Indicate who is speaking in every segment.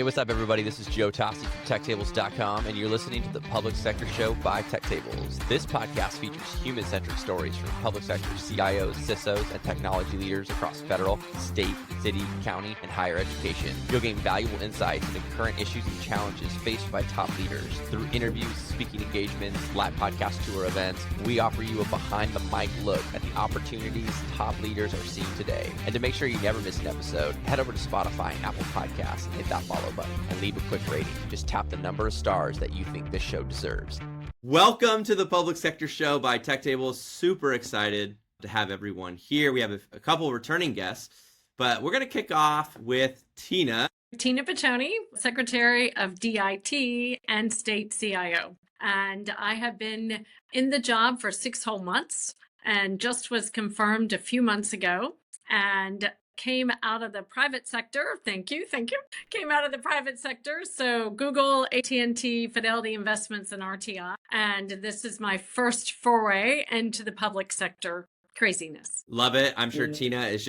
Speaker 1: Hey, what's up, everybody? This is Joe Tossi from TechTables.com, and you're listening to the Public Sector Show by Tech Tables. This podcast features human-centric stories from public sector CIOs, CISOs, and technology leaders across federal, state, city, county, and higher education. You'll gain valuable insights into current issues and challenges faced by top leaders. Through interviews, speaking engagements, live podcast tour events, we offer you a behind-the-mic look at the opportunities top leaders are seeing today. And to make sure you never miss an episode, head over to Spotify and Apple Podcasts and hit that follow button and leave a quick rating. Just tap the number of stars that you think this show deserves. Welcome to the Public Sector Show by Tech Tables. Super excited to have everyone here. We have a couple of returning guests, but we're going to kick off with Teena.
Speaker 2: Teena Piccione, Secretary of DIT and State CIO. And I have been in the job for 6 whole months and just was confirmed a few months ago. And came out of the private sector. Thank you. Came out of the private sector. So Google, AT&T, Fidelity Investments, and RTI. And this is my first foray into the public sector craziness.
Speaker 1: Love it. I'm sure Teena is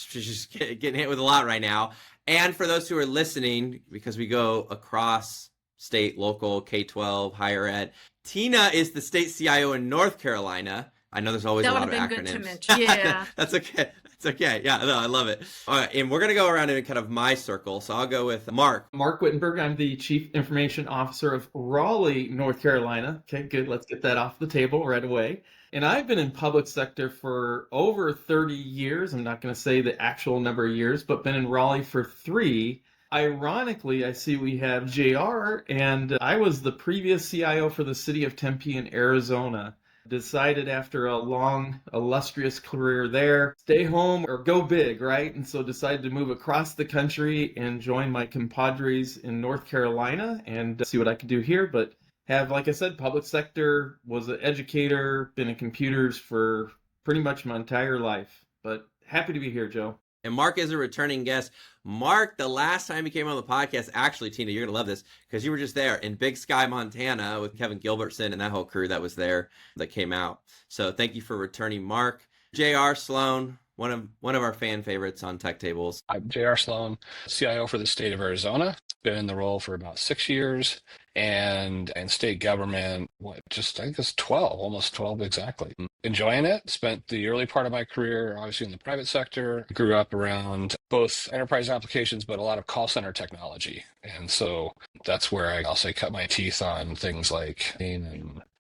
Speaker 1: she's just getting hit with a lot right now. And for those who are listening, because we go across state, local, K-12, higher ed, Teena is the state CIO in North Carolina. I know there's always a lot of acronyms. That would have been good to mention. Yeah. That's okay. It's okay. Yeah, no, I love it. All right, and we're going to go around in kind of my circle. So I'll go with Mark.
Speaker 3: Mark Wittenberg. I'm the Chief Information Officer of Raleigh, North Carolina. Okay, good. Let's get that off the table right away. And I've been in public sector for over 30 years. I'm not going to say the actual number of years, but been in Raleigh for 3. Ironically, I see we have JR, and I was the previous CIO for the city of Tempe in Arizona. Decided after a long, illustrious career there, stay home or go big, right? And so decided to move across the country and join my compadres in North Carolina and see what I could do here. But have, like I said, public sector, was an educator, been in computers for pretty much my entire life. But happy to be here, Joe.
Speaker 1: And Mark is a returning guest. Mark, the last time he came on the podcast, actually, Teena, you're going to love this because you were just there in Big Sky, Montana with Kevin Gilbertson and that whole crew that was there that came out. So thank you for returning, Mark. JR Sloan, one of our fan favorites on Tech Tables.
Speaker 4: I'm JR Sloan, CIO for the state of Arizona. Been in the role for about 6 years. And state government, I think it's 12, almost 12 exactly. Enjoying it. Spent the early part of my career, obviously in the private sector. Grew up around both enterprise applications, but a lot of call center technology. And so that's where I'll say cut my teeth on things like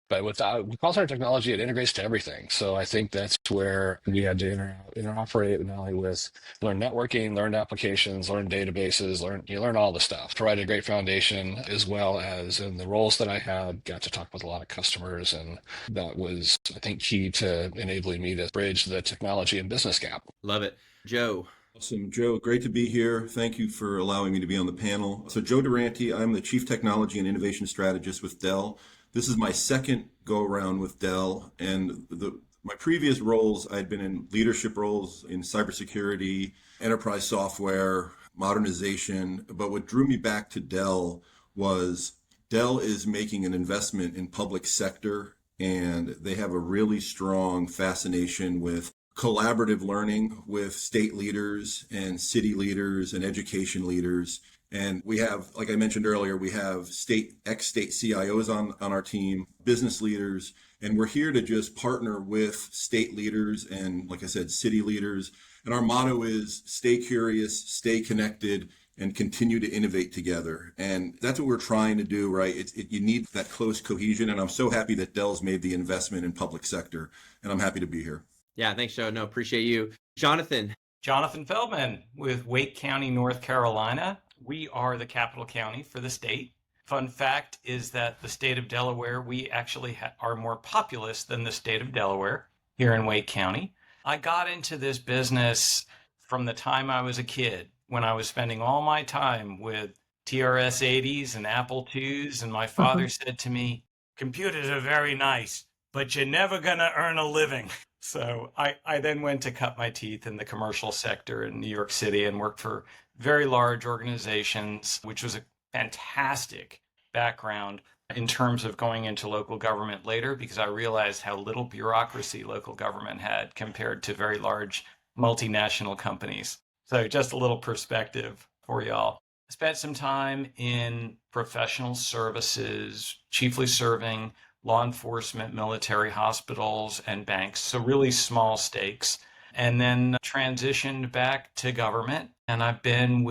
Speaker 4: but with call center technology, it integrates to everything. So I think that's where we had to interoperate not only with learn networking, learn applications, learn databases, learn all the stuff. Provided a great foundation, as well as in the roles that I had, got to talk with a lot of customers, and that was, I think, key to enabling me to bridge the technology and business gap.
Speaker 1: Love it. Joe.
Speaker 5: Awesome, Joe. Great to be here. Thank you for allowing me to be on the panel. So Joe Durante, I'm the Chief Technology and Innovation Strategist with Dell. This is my second go-around with Dell, and my previous roles, I'd been in leadership roles in cybersecurity, enterprise software, modernization. But what drew me back to Dell was Dell is making an investment in public sector, and they have a really strong fascination with collaborative learning with state leaders and city leaders and education leaders. And we have, like I mentioned earlier, we have ex-state CIOs on our team, business leaders, and we're here to just partner with state leaders and, like I said, city leaders. And our motto is stay curious, stay connected, and continue to innovate together. And that's what we're trying to do, right? You need that close cohesion. And I'm so happy that Dell's made the investment in public sector, and I'm happy to be here.
Speaker 1: Yeah, thanks, Joe. No, appreciate you. Jonathan.
Speaker 6: Jonathan Feldman with Wake County, North Carolina. We are the capital county for the state. Fun fact is that the state of Delaware, we actually are more populous than the state of Delaware here in Wake County. I got into this business from the time I was a kid, when I was spending all my time with TRS-80s and Apple IIs, and my father said to me, "Computers are very nice, but you're never going to earn a living." So I then went to cut my teeth in the commercial sector in New York City and worked for very large organizations, which was a fantastic background in terms of going into local government later, because I realized how little bureaucracy local government had compared to very large multinational companies. So just a little perspective for y'all. Spent some time in professional services, chiefly serving law enforcement, military, hospitals, and banks. So really small stakes. And then transitioned back to government. And I've been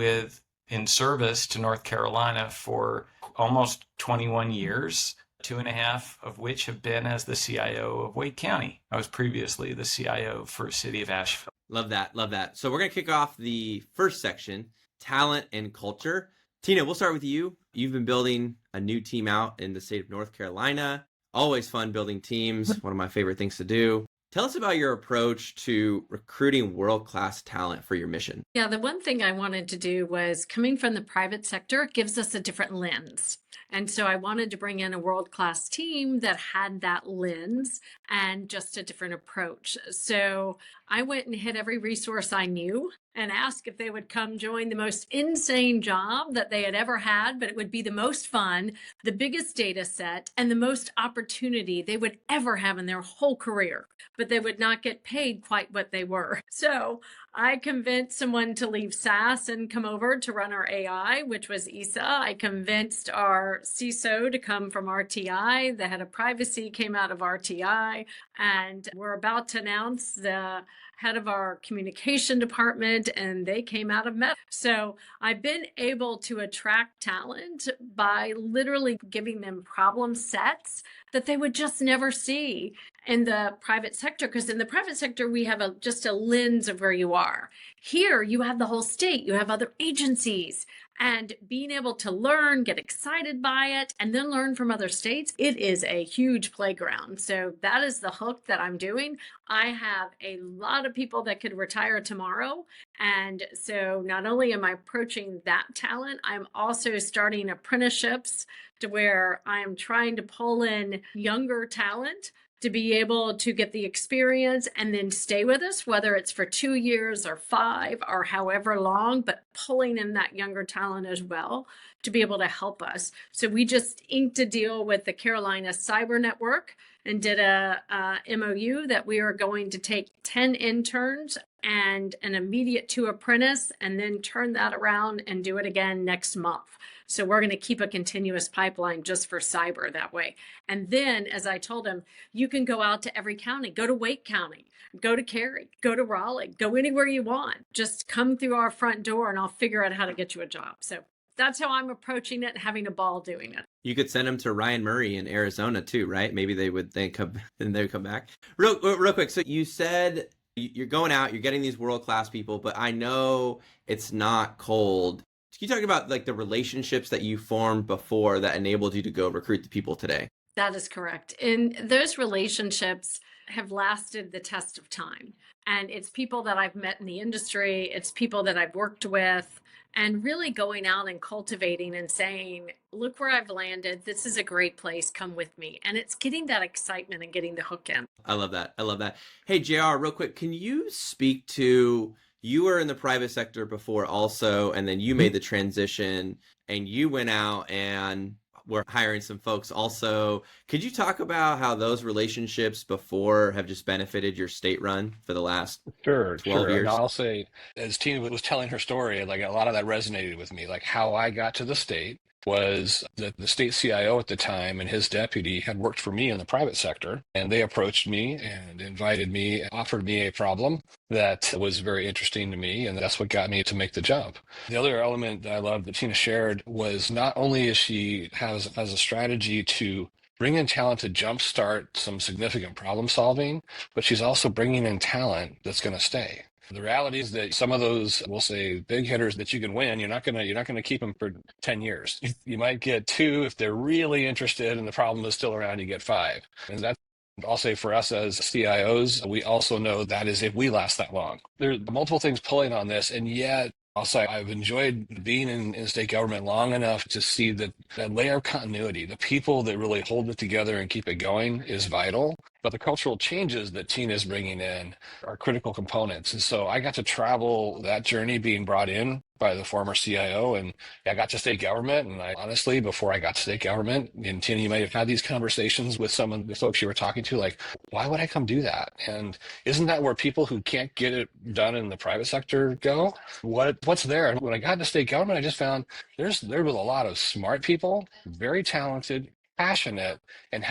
Speaker 6: in service to North Carolina for almost 21 years, 2.5 of which have been as the CIO of Wake County. I was previously the CIO for City of Asheville.
Speaker 1: Love that. Love that. So we're going to kick off the first section, talent and culture. Teena, we'll start with you. You've been building a new team out in the state of North Carolina. Always fun building teams. One of my favorite things to do. Tell us about your approach to recruiting world-class talent for your mission.
Speaker 2: Yeah, the one thing I wanted to do was coming from the private sector, it gives us a different lens. And so I wanted to bring in a world-class team that had that lens and just a different approach. So I went and hit every resource I knew and asked if they would come join the most insane job that they had ever had, but it would be the most fun, the biggest data set, and the most opportunity they would ever have in their whole career, but they would not get paid quite what they were. So I convinced someone to leave SAS and come over to run our AI, which was Isa. I convinced our CISO to come from RTI. The head of privacy came out of RTI, and we're about to announce the head of our communication department, and they came out of Meta. So I've been able to attract talent by literally giving them problem sets that they would just never see in the private sector, because in the private sector, we have just a lens of where you are. Here, you have the whole state, you have other agencies, and being able to learn, get excited by it, and then learn from other states, it is a huge playground. So that is the hook that I'm doing. I have a lot of people that could retire tomorrow. And so not only am I approaching that talent, I'm also starting apprenticeships to where I'm trying to pull in younger talent to be able to get the experience and then stay with us, whether it's for 2 years or 5 or however long, but pulling in that younger talent as well to be able to help us. So we just inked a deal with the Carolina Cyber Network and did a MOU that we are going to take 10 interns and an immediate 2 apprentice, and then turn that around and do it again next month. So we're going to keep a continuous pipeline just for cyber that way. And then, as I told him, you can go out to every county, go to Wake County, go to Cary, go to Raleigh, go anywhere you want. Just come through our front door and I'll figure out how to get you a job. So that's how I'm approaching it, having a ball doing it.
Speaker 1: You could send them to Ryan Murray in Arizona too, right? Maybe they would then come back. Real quick. So you said you're going out, you're getting these world-class people, but I know it's not cold. Can you talk about like the relationships that you formed before that enabled you to go recruit the people today?
Speaker 2: That is correct. And those relationships have lasted the test of time. And it's people that I've met in the industry. It's people that I've worked with, and really going out and cultivating and saying, look where I've landed. This is a great place. Come with me. And it's getting that excitement and getting the hook in.
Speaker 1: I love that. Hey, JR, real quick, can you speak to, you were in the private sector before also, and then you made the transition and you went out and were hiring some folks also. Could you talk about how those relationships before have just benefited your state run for the last 12 years?
Speaker 4: And I'll say, as Teena was telling her story, like a lot of that resonated with me. Like how I got to the state was that the state CIO at the time and his deputy had worked for me in the private sector, and they approached me and invited me, offered me a problem that was very interesting to me, and that's what got me to make the jump. The other element that I love that Teena shared was not only is she has a strategy to bring in talent to jumpstart some significant problem solving, but she's also bringing in talent that's going to stay. The reality is that some of those, we'll say, big hitters that you can win, you're not gonna keep them for 10 years. You might get 2 if they're really interested and the problem is still around. You get 5, and that's, I'll say, for us as CIOs, we also know that is if we last that long. There are multiple things pulling on this, and yet I'll say I've enjoyed being in state government long enough to see that layer of continuity, the people that really hold it together and keep it going, is vital. But the cultural changes that Teena is bringing in are critical components. And so I got to travel that journey being brought in by the former CIO, and I got to state government. And I honestly, before I got to state government, and Teena, you might have had these conversations with some of the folks you were talking to, like, why would I come do that? And isn't that where people who can't get it done in the private sector go? What's there? And when I got into state government, I just found there was a lot of smart people, very talented, passionate, and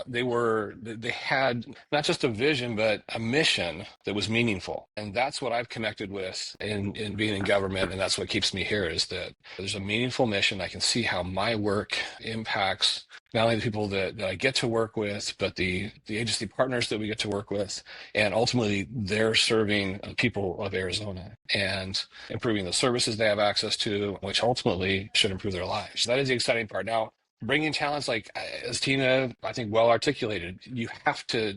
Speaker 4: they had not just a vision but a mission that was meaningful. And that's what I've connected with in being in government, and that's what keeps me here, is that there's a meaningful mission. I can see how my work impacts not only the people that I get to work with, but the agency partners that we get to work with, and ultimately they're serving the people of Arizona and improving the services they have access to, which ultimately should improve their lives. So that is the exciting part. Now, bringing talents, like as Teena, I think, well articulated, you have to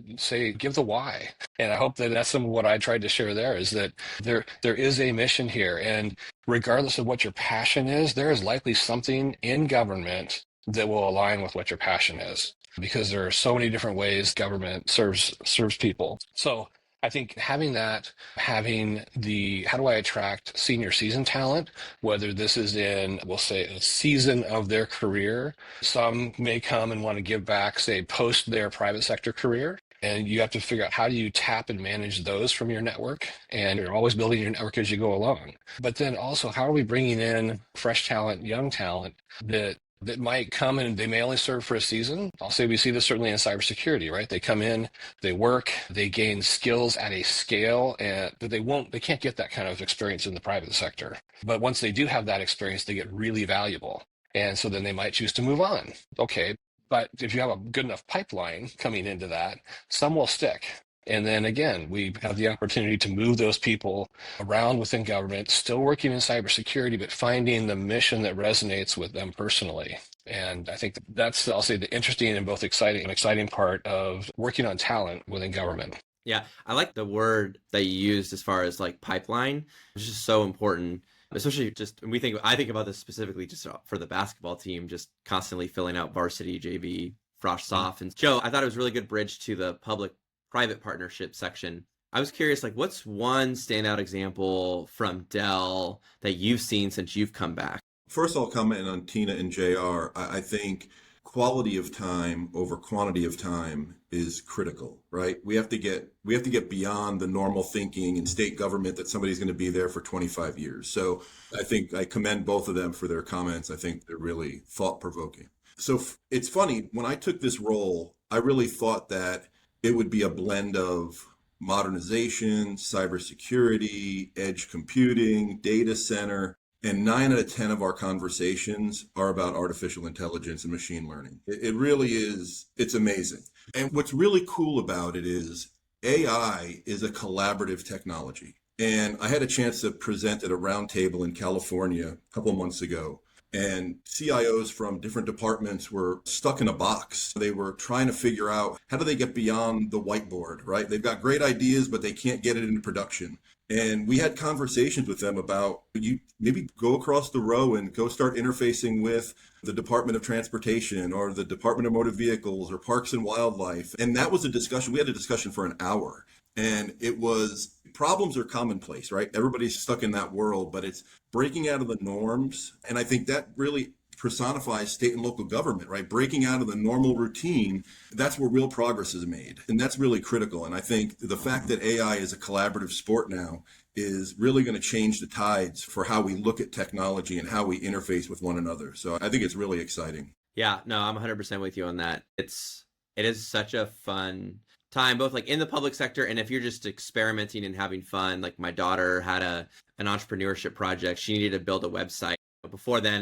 Speaker 4: give the why. And I hope that that's some of what I tried to share there, is that there is a mission here. And regardless of what your passion is, there is likely something in government that will align with what your passion is, because there are so many different ways government serves people. So I think having how do I attract senior seasoned talent, whether this is in, we'll say, a season of their career. Some may come and want to give back, say, post their private sector career. And you have to figure out, how do you tap and manage those from your network? And you're always building your network as you go along. But then also, how are we bringing in fresh talent, young talent that might come and they may only serve for a season? I'll say we see this certainly in cybersecurity, right? They come in, they work, they gain skills at a scale and that they can't get that kind of experience in the private sector. But once they do have that experience, they get really valuable. And so then they might choose to move on. Okay. But if you have a good enough pipeline coming into that, some will stick. And then again, we have the opportunity to move those people around within government, still working in cybersecurity, but finding the mission that resonates with them personally. And I think that's, I'll say, the interesting and both exciting part of working on talent within government.
Speaker 1: Yeah, I like the word that you used as far as like pipeline. It's just so important, especially just when I think about this specifically just for the basketball team, just constantly filling out varsity, JV, frosh, soft. And Joe, I thought it was a really good bridge to the public-private partnership section. I was curious, like, what's one standout example from Dell that you've seen since you've come back?
Speaker 5: First, I'll comment on Teena and JR. I think quality of time over quantity of time is critical, right? We have to get beyond the normal thinking in state government that somebody's going to be there for 25 years. So I think I commend both of them for their comments. I think they're really thought-provoking. So it's funny, when I took this role, I really thought that it would be a blend of modernization, cybersecurity, edge computing, data center, and 9 out of 10 of our conversations are about artificial intelligence and machine learning. It really is, it's amazing. And what's really cool about it is AI is a collaborative technology. And I had a chance to present at a roundtable in California a couple of months ago. And CIOs from different departments were stuck in a box. They were trying to figure out, how do they get beyond the whiteboard, right? They've got great ideas, but they can't get it into production. And we had conversations with them about, you maybe go across the row and go start interfacing with the Department of Transportation or the Department of Motor Vehicles or Parks and Wildlife. And that was a discussion. We had a discussion for an hour. And it was, problems are commonplace, right? Everybody's stuck in that world, but it's breaking out of the norms. And I think that really personifies state and local government, right? Breaking out of the normal routine, that's where real progress is made. And that's really critical. And I think the fact that AI is a collaborative sport now is really going to change the tides for how we look at technology and how we interface with one another. So I think it's really exciting.
Speaker 1: Yeah, no, I'm 100% with you on that. It is such a fun time, both like in the public sector, and if you're just experimenting and having fun. Like my daughter had an entrepreneurship project. She needed to build a website.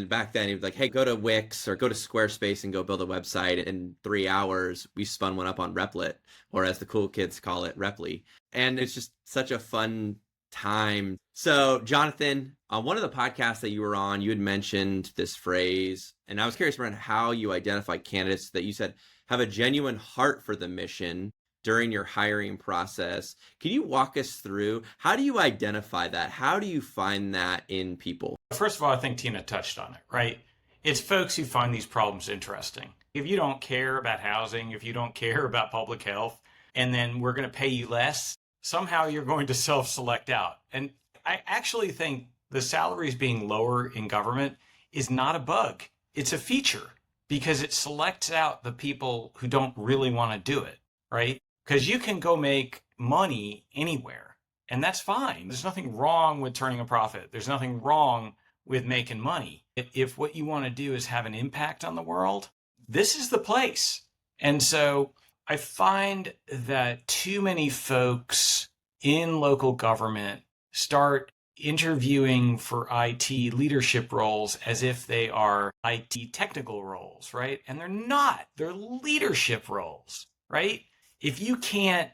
Speaker 1: Back then, he was like, hey, go to Wix or go to Squarespace and go build a website. In 3 hours, we spun one up on Replit, or as the cool kids call it, Reply. And it's just such a fun time. So, Jonathan, on one of the podcasts that you were on, you had mentioned this phrase, and I was curious around how you identify candidates that you said have a genuine heart for the mission during your hiring process. Can you walk us through, how do you identify that? How do you find that in people?
Speaker 6: First of all, I think Teena touched on it, right? It's folks who find these problems interesting. If you don't care about housing, if you don't care about public health, and then we're going to pay you less, somehow you're going to self-select out. And I actually think the salaries being lower in government is not a bug. It's a feature because it selects out the people who don't really want to do it, right? Because you can go make money anywhere, and that's fine. There's nothing wrong with turning a profit. There's nothing wrong with making money. If what you want to do is have an impact on the world, this is the place. And so I find that too many folks in local government start interviewing for IT leadership roles as if they are IT technical roles, right? And they're not. They're leadership roles, right? If you can't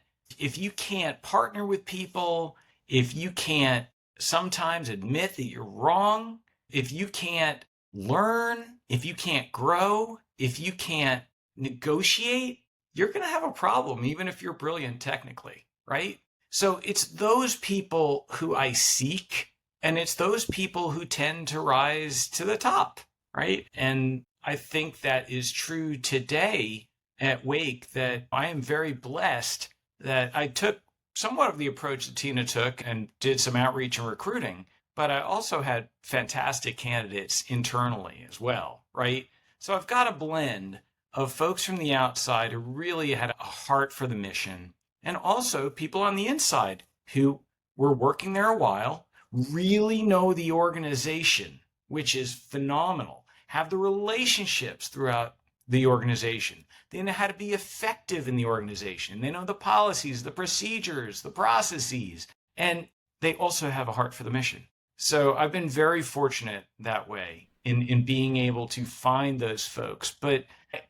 Speaker 6: partner with people, if you can't sometimes admit that you're wrong, if you can't learn, if you can't grow, if you can't negotiate, you're going to have a problem, even if you're brilliant technically, right? So it's those people who I seek, and it's those people who tend to rise to the top, right? And I think that is true today at Wake, that I am very blessed that I took somewhat of the approach that Teena took and did some outreach and recruiting, but I also had fantastic candidates internally as well, right? So I've got a blend of folks from the outside who really had a heart for the mission, and also people on the inside who were working there a while, really know the organization, which is phenomenal, have the relationships throughout the organization. They know how to be effective in the organization. They know the policies, the procedures, the processes, and they also have a heart for the mission. So I've been very fortunate that way in being able to find those folks. But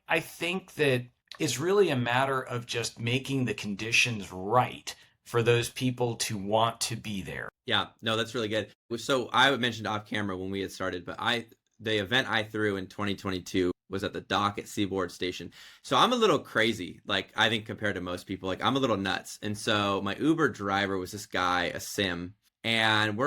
Speaker 6: I think that it's really a matter of just making the conditions right for those people to want to be there.
Speaker 1: Yeah, no, that's really good. So I mentioned off camera when we had started, but the event I threw in 2022 was at the dock at Seaboard Station. So I'm a little crazy, like I think compared to most people, like I'm a little nuts. And so my Uber driver was this guy, a sim, and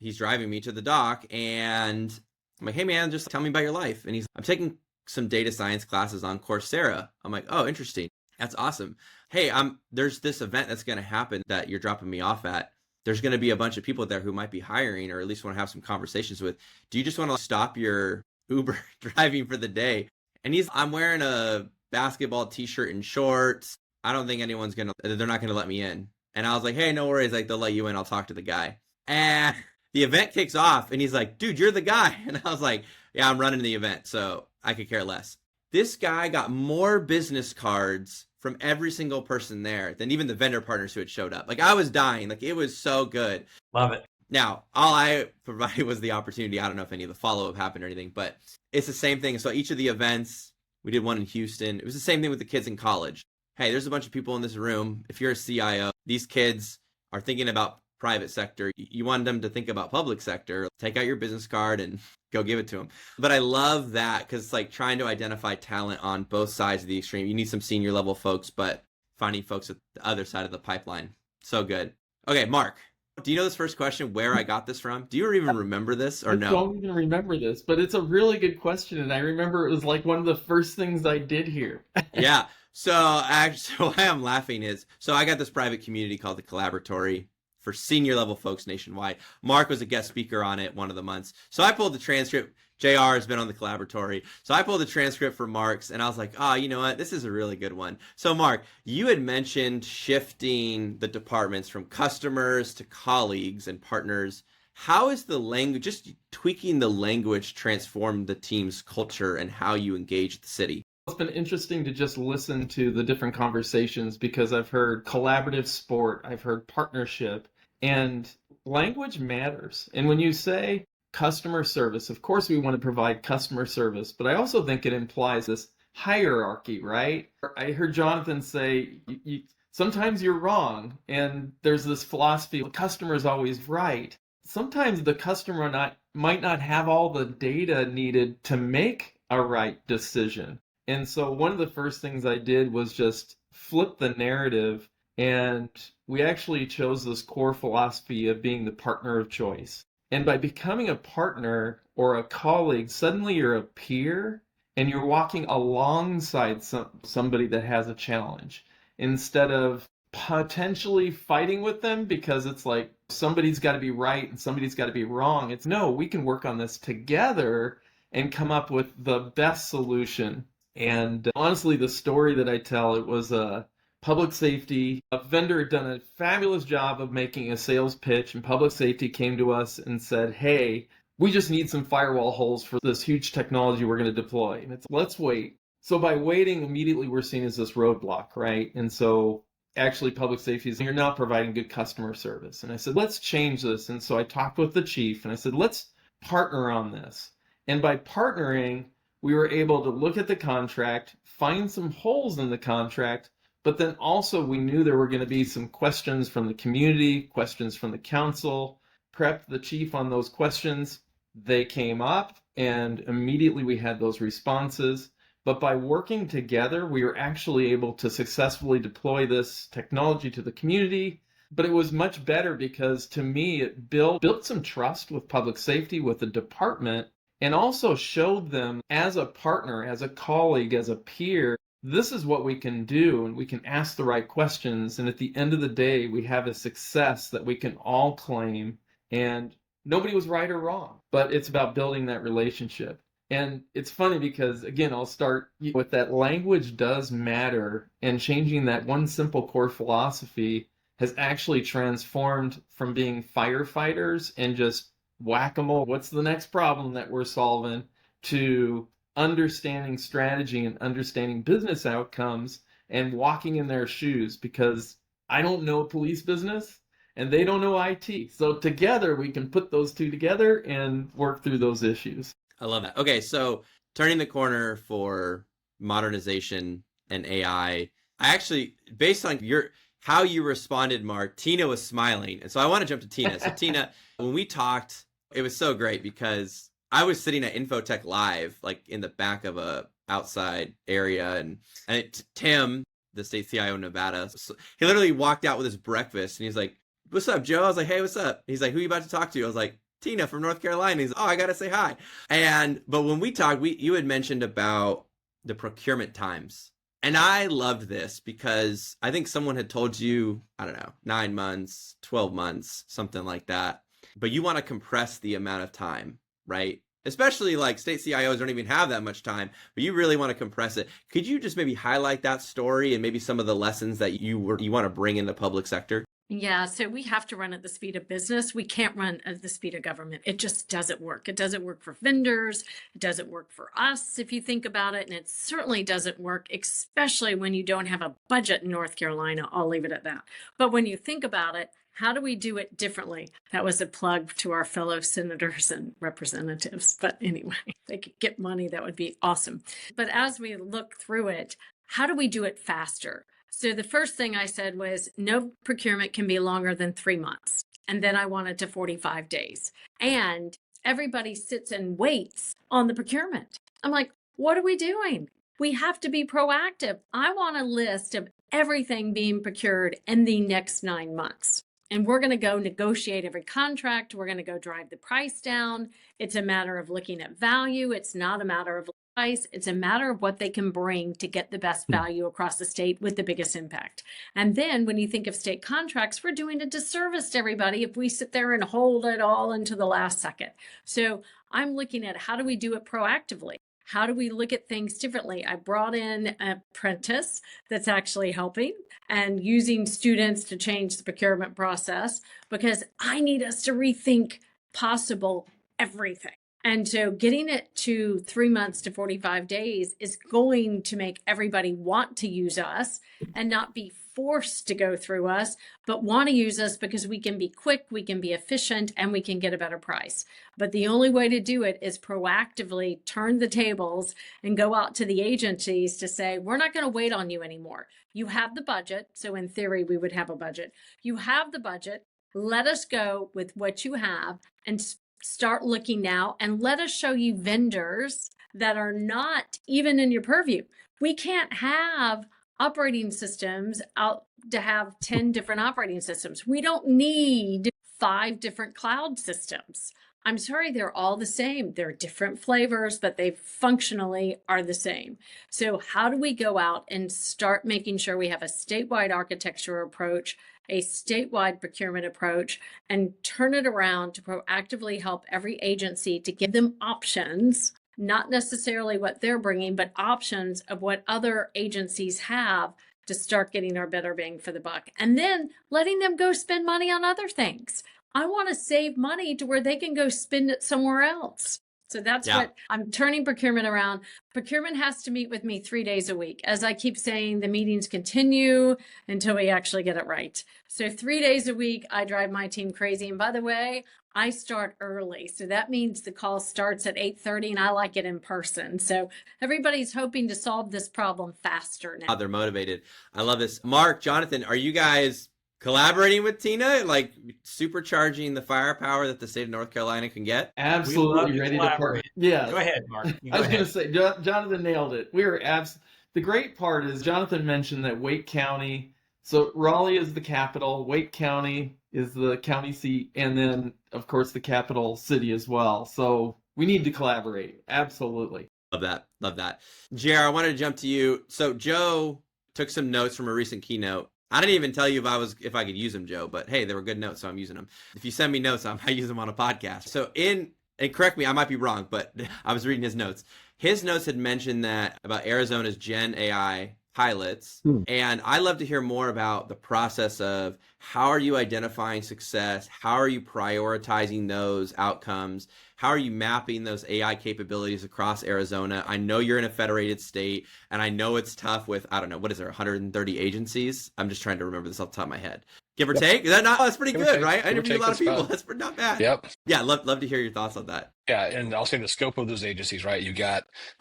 Speaker 1: he's driving me to the dock, and I'm like, hey man, just tell me about your life. And I'm taking some data science classes on Coursera. I'm like, oh, interesting. That's awesome. Hey, there's this event that's going to happen that you're dropping me off at. There's going to be a bunch of people there who might be hiring, or at least want to have some conversations with. Do you just want to stop your Uber driving for the day? And I'm wearing a basketball t-shirt and shorts. I don't think they're not going to let me in. And I was like, hey, no worries. Like, they'll let you in. I'll talk to the guy. And the event kicks off and he's like, dude, you're the guy. And I was like, yeah, I'm running the event, so I could care less. This guy got more business cards from every single person there than even the vendor partners who had showed up. Like, I was dying. Like, it was so good.
Speaker 6: Love it.
Speaker 1: Now, all I provided was the opportunity. I don't know if any of the follow-up happened or anything, but it's the same thing. So each of the events, we did one in Houston. It was the same thing with the kids in college. Hey, there's a bunch of people in this room. If you're a CIO, these kids are thinking about private sector. You want them to think about public sector. Take out your business card and go give it to them. But I love that because it's like trying to identify talent on both sides of the extreme. You need some senior level folks, but finding folks at the other side of the pipeline. So good. Okay, Mark, do you know this first question, where I got this from? Do you even remember this or no?
Speaker 3: I don't even remember this, but it's a really good question. And I remember it was like one of the first things I did here.
Speaker 1: Yeah. So actually, why I'm laughing is, so I got this private community called the Collaboratory for senior level folks nationwide. Mark was a guest speaker on it one of the months. So I pulled the transcript. JR has been on the Collaboratory. So I pulled the transcript for Mark's and I was like, oh, you know what? This is a really good one. So Mark, you had mentioned shifting the departments from customers to colleagues and partners. How is the language, just tweaking the language, transformed the team's culture and how you engage the city?
Speaker 3: It's been interesting to just listen to the different conversations because I've heard collaborative sport, I've heard partnership, and language matters. And when you say customer service, of course we want to provide customer service, but I also think it implies this hierarchy, right? I heard Jonathan say, sometimes you're wrong, and there's this philosophy, the customer is always right. Sometimes the customer might not have all the data needed to make a right decision. And so one of the first things I did was just flip the narrative, and we actually chose this core philosophy of being the partner of choice. And by becoming a partner or a colleague, suddenly you're a peer and you're walking alongside somebody that has a challenge. instead of potentially fighting with them because it's like somebody's got to be right and somebody's got to be wrong. It's no, we can work on this together and come up with the best solution. And honestly, the story that I tell, it was a public safety. A vendor had done a fabulous job of making a sales pitch, and public safety came to us and said, hey, we just need some firewall holes for this huge technology we're going to deploy. And it's, let's wait. So by waiting, immediately we're seen as this roadblock, right? And so actually public safety is, you're not providing good customer service. And I said, let's change this. And so I talked with the chief and I said, let's partner on this. And by partnering, we were able to look at the contract, find some holes in the contract, but then also we knew there were going to be some questions from the community, questions from the council, prepped the chief on those questions. They came up and immediately we had those responses. But by working together, we were actually able to successfully deploy this technology to the community. But it was much better because to me, it built some trust with public safety, with the department, and also showed them as a partner, as a colleague, as a peer, this is what we can do, and we can ask the right questions. And at the end of the day, we have a success that we can all claim. And nobody was right or wrong, but it's about building that relationship. And it's funny because, again, I'll start with that language does matter, and changing that one simple core philosophy has actually transformed from being firefighters and just whack-a-mole, what's the next problem that we're solving, to understanding strategy and understanding business outcomes and walking in their shoes, because I don't know police business and they don't know IT. So together we can put those two together and work through those issues.
Speaker 1: I love that. Okay, so turning the corner for modernization and AI, I actually, based on how you responded, Mark, Teena was smiling. And so I want to jump to Teena. So Teena, when we talked, it was so great because I was sitting at Infotech Live, like in the back of a outside area, and Tim, the state CIO in Nevada, so he literally walked out with his breakfast and he's like, "What's up, Joe?" I was like, "Hey, what's up?" He's like, "Who are you about to talk to?" I was like, "Teena from North Carolina." He's like, "Oh, I gotta say hi." But when we talked, you had mentioned about the procurement times. And I loved this because I think someone had told you, I don't know, 9 months, 12 months, something like that. But you want to compress the amount of time, right? Especially like state CIOs don't even have that much time, but you really want to compress it. Could you just maybe highlight that story and maybe some of the lessons that you want to bring in the public sector?
Speaker 2: Yeah, so we have to run at the speed of business. We can't run at the speed of government. It just doesn't work. It doesn't work for vendors. It doesn't work for us, if you think about it. And it certainly doesn't work, especially when you don't have a budget in North Carolina. I'll leave it at that. But when you think about it, how do we do it differently? That was a plug to our fellow senators and representatives. But anyway, if they could get money, that would be awesome. But as we look through it, how do we do it faster? So the first thing I said was no procurement can be longer than 3 months. And then I wanted to 45 days. And everybody sits and waits on the procurement. I'm like, what are we doing? We have to be proactive. I want a list of everything being procured in the next 9 months. And we're going to go negotiate every contract. We're going to go drive the price down. It's a matter of looking at value. It's not a matter of price. It's a matter of what they can bring to get the best value across the state with the biggest impact. And then when you think of state contracts, we're doing a disservice to everybody if we sit there and hold it all into the last second. So I'm looking at how do we do it proactively? How do we look at things differently? I brought in an apprentice that's actually helping and using students to change the procurement process because I need us to rethink possible everything. And so getting it to 3 months to 45 days is going to make everybody want to use us and not be forced to go through us, but want to use us because we can be quick, we can be efficient, and we can get a better price. But the only way to do it is proactively turn the tables and go out to the agencies to say, we're not going to wait on you anymore. You have the budget. So in theory, we would have a budget. You have the budget. Let us go with what you have and start looking now, and let us show you vendors that are not even in your purview. We can't have operating systems out to have 10 different operating systems. We don't need 5 different cloud systems. I'm sorry, they're all the same. They're different flavors, but they functionally are the same. So how do we go out and start making sure we have a statewide architecture approach, a statewide procurement approach, and turn it around to proactively help every agency to give them options, not necessarily what they're bringing, but options of what other agencies have to start getting our better bang for the buck, and then letting them go spend money on other things. I want to save money to where they can go spend it somewhere else. So that's what I'm turning procurement around. Procurement has to meet with me 3 days a week. As I keep saying, the meetings continue until we actually get it right. So 3 days a week, I drive my team crazy. And by the way, I start early. So that means the call starts at 8:30 and I like it in person. So everybody's hoping to solve this problem faster now.
Speaker 1: They're motivated. I love this. Mark, Jonathan, are you guys collaborating with Teena, like supercharging the firepower that the state of North Carolina can get?
Speaker 3: Absolutely ready to partner. Yeah.
Speaker 6: Go ahead, Mark.
Speaker 3: I was going to say, Jonathan nailed it. We are the great part is Jonathan mentioned that Wake County, so Raleigh is the capital, Wake County is the county seat, and then, of course, the capital city as well. So we need to collaborate. Absolutely.
Speaker 1: Love that. Love that. JR, I wanted to jump to you. So Joe took some notes from a recent keynote. I didn't even tell you if I could use them, Joe, but hey, they were good notes, so I'm using them. If you send me notes, I might use them on a podcast. So and correct me, I might be wrong, but I was reading his notes. His notes had mentioned that about Arizona's GenAI pilots. And I'd love to hear more about the process of how are you identifying success? How are you prioritizing those outcomes? How are you mapping those AI capabilities across Arizona? I know you're in a federated state, and I know it's tough with, I don't know, what is there, 130 agencies? I'm just trying to remember this off the top of my head. Give or take? Is that not? That's pretty good, right? I interviewed a lot of people. That's not bad.
Speaker 4: Yep.
Speaker 1: Yeah, love to hear your thoughts on that.
Speaker 4: Yeah, and I'll say the scope of those agencies, right? We've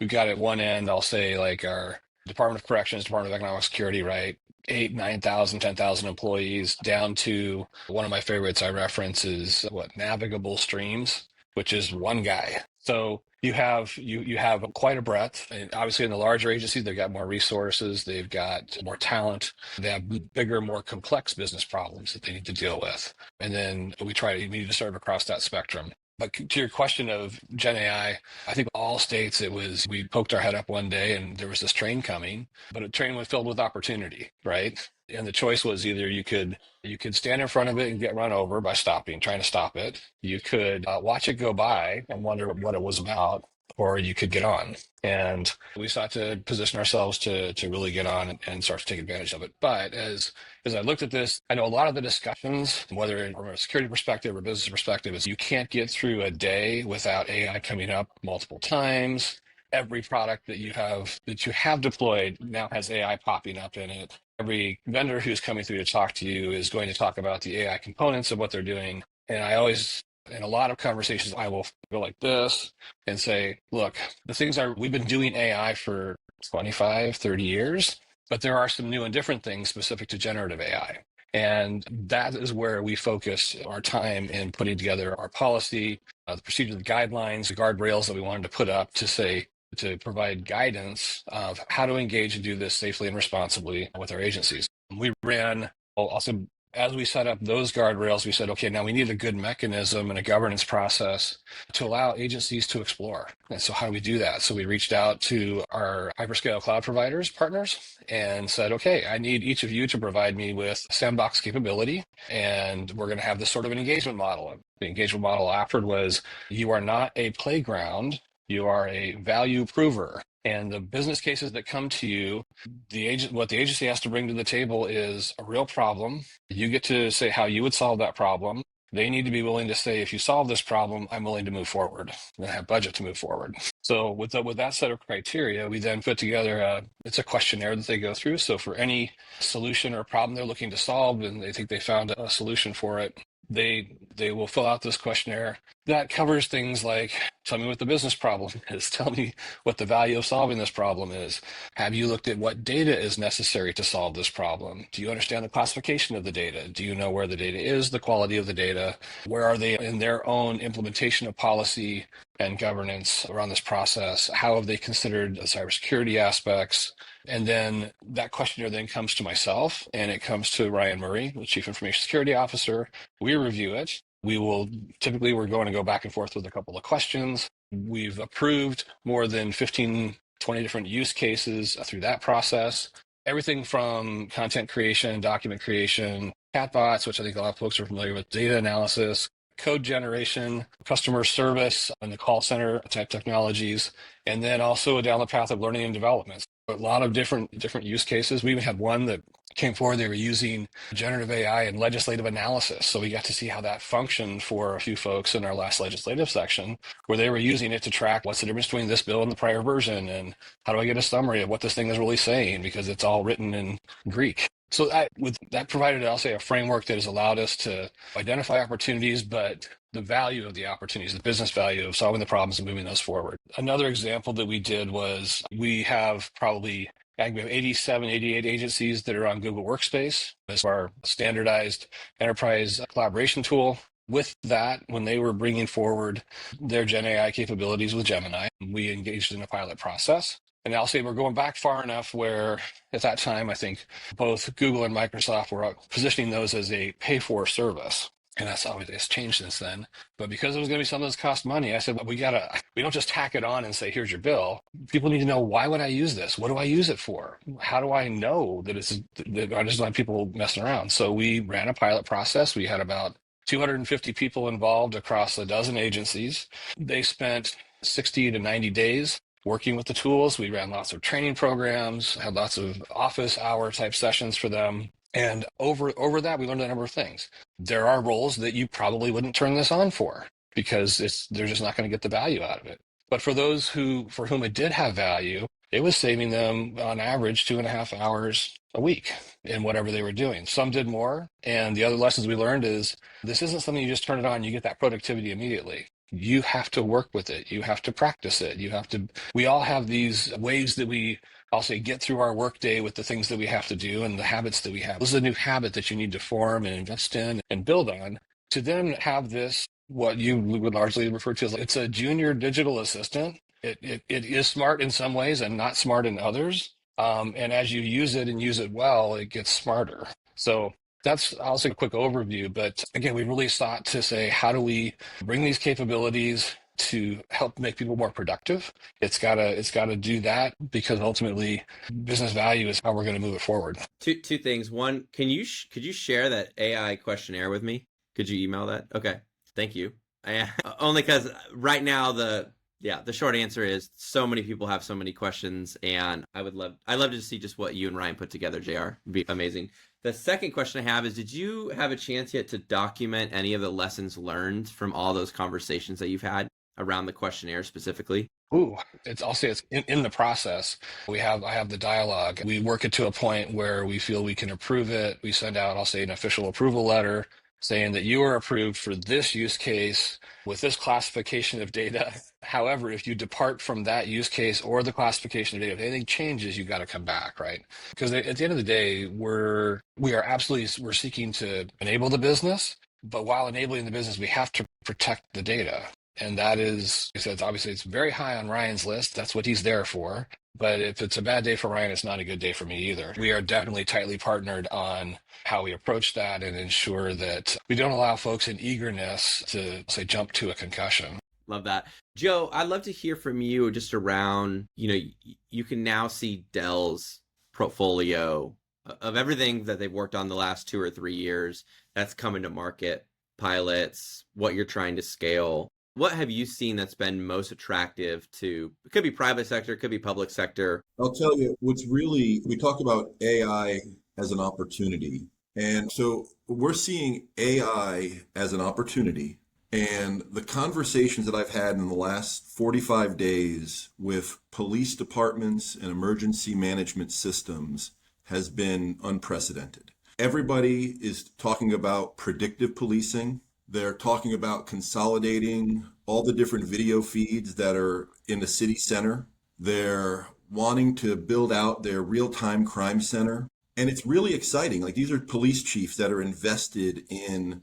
Speaker 4: got at one end, I'll say like our Department of Corrections, Department of Economic Security, right? 8,000, 9,000, 10,000 employees, down to one of my favorites I reference is navigable streams, which is one guy. So you have quite a breadth. And obviously in the larger agencies, they've got more resources, they've got more talent, they have bigger, more complex business problems that they need to deal with. And then we need to serve across that spectrum. But to your question of Gen AI, I think all states we poked our head up one day and there was this train coming, but a train was filled with opportunity, right? And the choice was either you could stand in front of it and get run over by trying to stop it. You could watch it go by and wonder what it was about, or you could get on. And we sought to position ourselves to really get on and start to take advantage of it. But as I looked at this, I know a lot of the discussions, whether from a security perspective or business perspective, is you can't get through a day without AI coming up multiple times. Every product that you have deployed now has AI popping up in it. Every vendor who's coming through to talk to you is going to talk about the AI components of what they're doing. And I always, in a lot of conversations, I will go like this and say, look, we've been doing AI for 25, 30 years, but there are some new and different things specific to generative AI. And that is where we focus our time in putting together our policy, the procedure, the guidelines, the guardrails that we wanted to put up to provide guidance of how to engage and do this safely and responsibly with our agencies. We ran also, as we set up those guardrails, we said, okay, now we need a good mechanism and a governance process to allow agencies to explore. And so how do we do that? So we reached out to our hyperscale cloud providers, partners, and said, okay, I need each of you to provide me with sandbox capability. And we're going to have this sort of an engagement model. The engagement model offered was, you are not a playground, you are a value prover. And the business cases that come to you, what the agency has to bring to the table is a real problem. You get to say how you would solve that problem. They need to be willing to say, if you solve this problem, I'm willing to move forward and have budget to move forward. So with that set of criteria, we then put together it's a questionnaire that they go through. So for any solution or problem they're looking to solve and they think they found a solution for it, they will fill out this questionnaire that covers things like, tell me what the business problem is, tell me what the value of solving this problem is. Have you looked at what data is necessary to solve this problem? Do you understand the classification of the data? Do you know where the data is, the quality of the data? Where are they in their own implementation of policy and governance around this process? How have they considered the cybersecurity aspects? And then that questionnaire then comes to myself and it comes to Ryan Murray, the Chief Information Security Officer. We review it. We're going to go back and forth with a couple of questions. We've approved more than 15, 20 different use cases through that process. Everything from content creation, document creation, chatbots, which I think a lot of folks are familiar with, data analysis, code generation, customer service, and the call center type technologies, and then also down the path of learning and development. A lot of different use cases. We even had one that came forward. They were using generative AI in legislative analysis. So we got to see how that functioned for a few folks in our last legislative section, where they were using it to track what's the difference between this bill and the prior version, and how do I get a summary of what this thing is really saying, because it's all written in Greek. So that provided, I'll say, a framework that has allowed us to identify opportunities, but the value of the opportunities, the business value of solving the problems and moving those forward. Another example that we did was we have probably 87, 88 agencies that are on Google Workspace as our standardized enterprise collaboration tool. With that, when they were bringing forward their GenAI capabilities with Gemini, we engaged in a pilot process. And I'll say we're going back far enough where at that time, I think both Google and Microsoft were positioning those as a pay-for service. And that's obviously it's changed since then. But because it was going to be something that's cost money, I said, we don't just tack it on and say, here's your bill. People need to know, why would I use this? What do I use it for? How do I know that I just don't have people messing around? So we ran a pilot process. We had about 250 people involved across a dozen agencies. They spent 60 to 90 days working with the tools. We ran lots of training programs, had lots of office hour type sessions for them. And over that, we learned a number of things. There are roles that you probably wouldn't turn this on for because they're just not going to get the value out of it. But for those for whom it did have value, it was saving them on average 2.5 hours a week in whatever they were doing. Some did more. And the other lessons we learned is this isn't something you just turn it on, you get that productivity immediately. You have to work with it. You have to practice it. We all have these ways that I'll say, get through our workday with the things that we have to do and the habits that we have. This is a new habit that you need to form and invest in and build on to then have this, what you would largely refer to as, it's a junior digital assistant. It is smart in some ways and not smart in others. And as you use it and use it well, it gets smarter. So that's, I'll say, a quick overview. But again, we really sought to say, how do we bring these capabilities to help make people more productive? It's gotta do that, because ultimately business value is how we're going to move it forward.
Speaker 1: Two things. One, could you share that AI questionnaire with me? Could you email that? Okay, thank you. Only because right now the short answer is so many people have so many questions, and I'd love to see just what you and Ryan put together, JR. It'd be amazing. The second question I have is, did you have a chance yet to document any of the lessons learned from all those conversations that you've had around the questionnaire specifically?
Speaker 4: I'll say it's in the process. I have the dialogue. We work it to a point where we feel we can approve it. We send out, I'll say, an official approval letter saying that you are approved for this use case with this classification of data. However, if you depart from that use case or the classification of data, if anything changes, you got to come back, right? Because at the end of the day, we're seeking to enable the business, but while enabling the business, we have to protect the data. And that is, obviously it's very high on Ryan's list. That's what he's there for. But if it's a bad day for Ryan, it's not a good day for me either. We are definitely tightly partnered on how we approach that and ensure that we don't allow folks in eagerness to, say, jump to a concussion.
Speaker 1: Love that. Joe, I'd love to hear from you just around, you can now see Dell's portfolio of everything that they've worked on the last 2 or 3 years that's coming to market, pilots, what you're trying to scale. What have you seen that's been most attractive to, it could be private sector, it could be public sector?
Speaker 5: I'll tell you, we talk about AI as an opportunity. And so we're seeing AI as an opportunity. And the conversations that I've had in the last 45 days with police departments and emergency management systems has been unprecedented. Everybody is talking about predictive policing. They're talking about consolidating all the different video feeds that are in the city center. They're wanting to build out their real-time crime center. And it's really exciting. Like, these are police chiefs that are invested in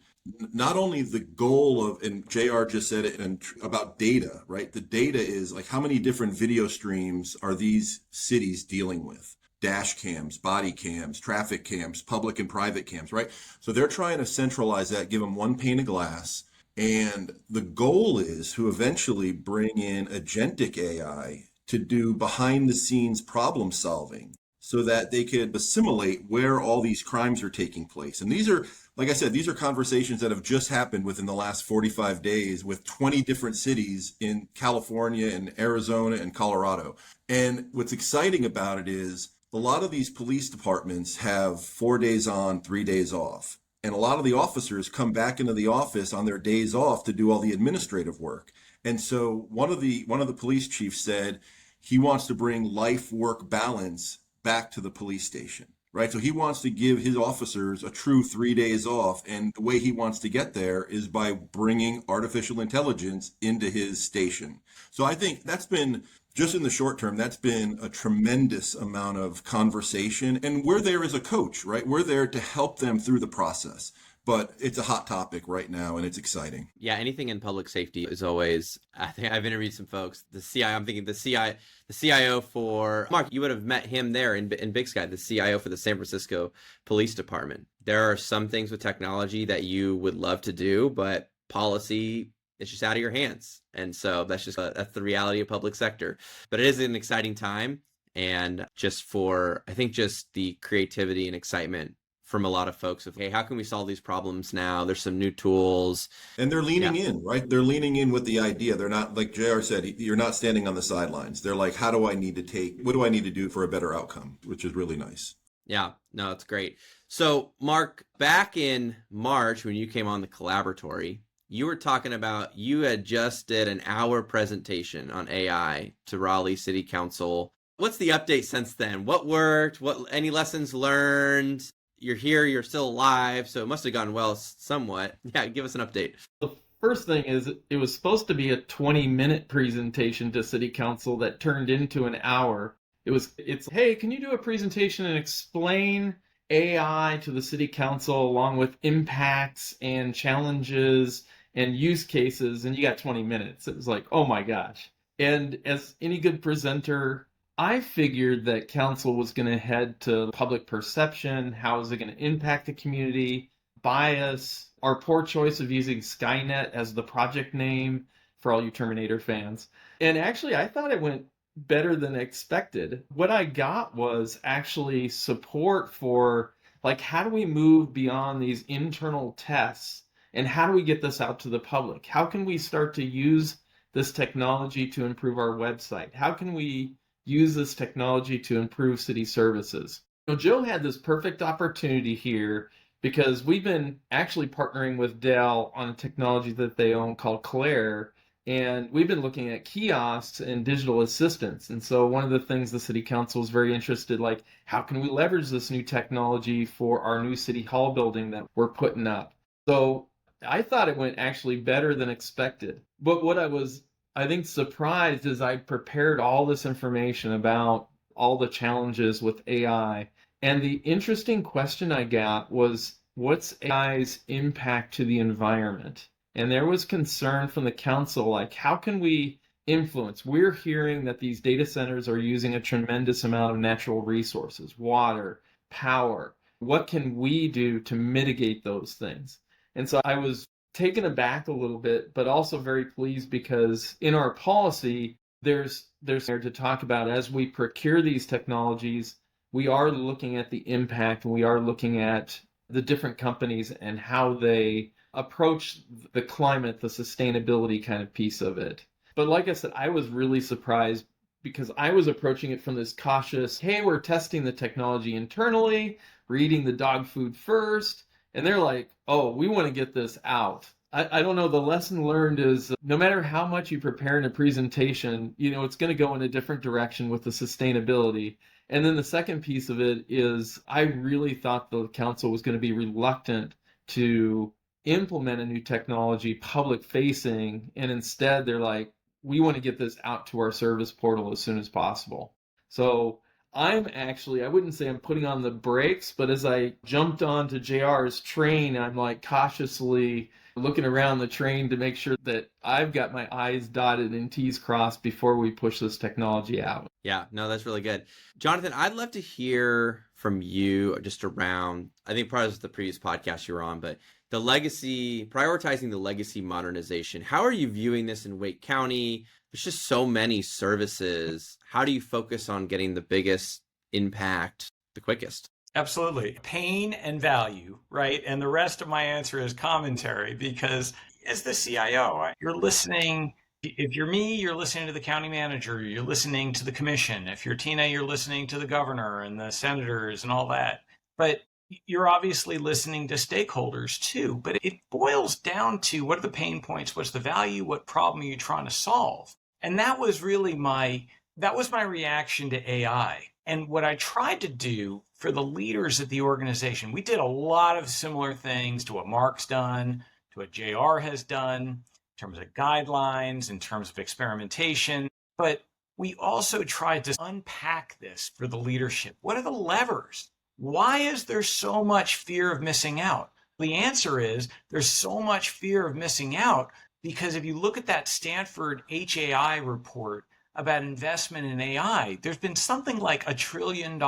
Speaker 5: not only the goal of, and JR just said it, and about data, right? The data is like, how many different video streams are these cities dealing with? Dash cams, body cams, traffic cams, public and private cams, right? So they're trying to centralize that, give them one pane of glass, And the goal is to eventually bring in agentic AI to do behind the scenes problem solving so that they could assimilate where all these crimes are taking place. And these are, like I said, these are conversations that have just happened within the last 45 days with 20 different cities in California and Arizona and Colorado. And what's exciting about it is a lot of these police departments have 4 days on, 3 days off. And a lot of the officers come back into the office on their days off to do all the administrative work. And so one of the police chiefs said he wants to bring life work balance back to the police station, right? So he wants to give his officers a true 3 days off. And the way he wants to get there is by bringing artificial intelligence into his station. So I think that's been, just in the short term, that's been a tremendous amount of conversation. And we're there as a coach, right? We're there to help them through the process. But it's a hot topic right now, and it's exciting.
Speaker 1: Yeah, anything in public safety is always, I think I've interviewed some folks, I'm thinking the CIO for, Mark, you would have met him there in Big Sky, the CIO for the San Francisco Police Department. There are some things with technology that you would love to do, but policy, it's just out of your hands. And so that's the reality of public sector. But it is an exciting time. And just for, I think just the creativity and excitement from a lot of folks of, hey, how can we solve these problems now? There's some new tools.
Speaker 5: And they're leaning in, right? They're leaning in with the idea. They're not, like JR said, you're not standing on the sidelines. They're like, what do I need to do for a better outcome? Which is really nice.
Speaker 1: Yeah, no, it's great. So Mark, back in March, when you came on the collaboratory, you were talking about, you had just did an hour presentation on AI to Raleigh City Council. What's the update since then? What worked? Any lessons learned? You're here, you're still alive, so it must have gone well somewhat. Yeah, give us an update.
Speaker 3: The first thing is, it was supposed to be a 20-minute presentation to City Council that turned into an hour. It's, hey, can you do a presentation and explain AI to the City Council along with impacts and challenges and use cases? And you got 20 minutes. It was like, oh my gosh. And as any good presenter, I figured that council was going to head to public perception. How is it going to impact the community? Bias, our poor choice of using Skynet as the project name for all you Terminator fans. And actually, I thought it went better than expected. What I got was actually support for, like, how do we move beyond these internal tests? And how do we get this out to the public? How can we start to use this technology to improve our website? How can we use this technology to improve city services? Joe had this perfect opportunity here because we've been actually partnering with Dell on a technology that they own called Claire, and we've been looking at kiosks and digital assistants. And so one of the things the city council is very interested, like, how can we leverage this new technology for our new city hall building that we're putting up? So I thought it went actually better than expected. But what I think surprised is I prepared all this information about all the challenges with AI. And the interesting question I got was, what's AI's impact to the environment? And there was concern from the council, like, how can we influence? We're hearing that these data centers are using a tremendous amount of natural resources, water, power. What can we do to mitigate those things? And so I was taken aback a little bit, but also very pleased because in our policy, there's there to talk about, as we procure these technologies, we are looking at the impact, and we are looking at the different companies and how they approach the climate, the sustainability kind of piece of it. But like I said, I was really surprised because I was approaching it from this cautious, hey, we're testing the technology internally, we're eating the dog food first. And they're like, oh, we want to get this out. I don't know. The lesson learned is no matter how much you prepare in a presentation, it's going to go in a different direction with the sustainability. And then the second piece of it is I really thought the council was going to be reluctant to implement a new technology public facing. And instead, they're like, we want to get this out to our service portal as soon as possible. So I wouldn't say I'm putting on the brakes, but as I jumped onto JR's train, I'm like cautiously looking around the train to make sure that I've got my I's dotted and T's crossed before we push this technology out.
Speaker 1: Yeah, no, that's really good. Jonathan, I'd love to hear from you just around, I think probably this was the previous podcast you were on, but prioritizing the legacy modernization. How are you viewing this in Wake County? There's just so many services. How do you focus on getting the biggest impact the quickest?
Speaker 6: Absolutely. Pain and value, right? And the rest of my answer is commentary, because as the CIO, you're listening. If you're me, you're listening to the county manager, you're listening to the commission. If you're Teena, you're listening to the governor and the senators and all that. But you're obviously listening to stakeholders too. But it boils down to, what are the pain points? What's the value? What problem are you trying to solve? And that was really my reaction to AI. And what I tried to do for the leaders at the organization, we did a lot of similar things to what Mark's done, to what JR has done, in terms of guidelines, in terms of experimentation. But we also tried to unpack this for the leadership. What are the levers? Why is there so much fear of missing out? The answer is there's so much fear of missing out because if you look at that Stanford HAI report about investment in AI, there's been something like $1 trillion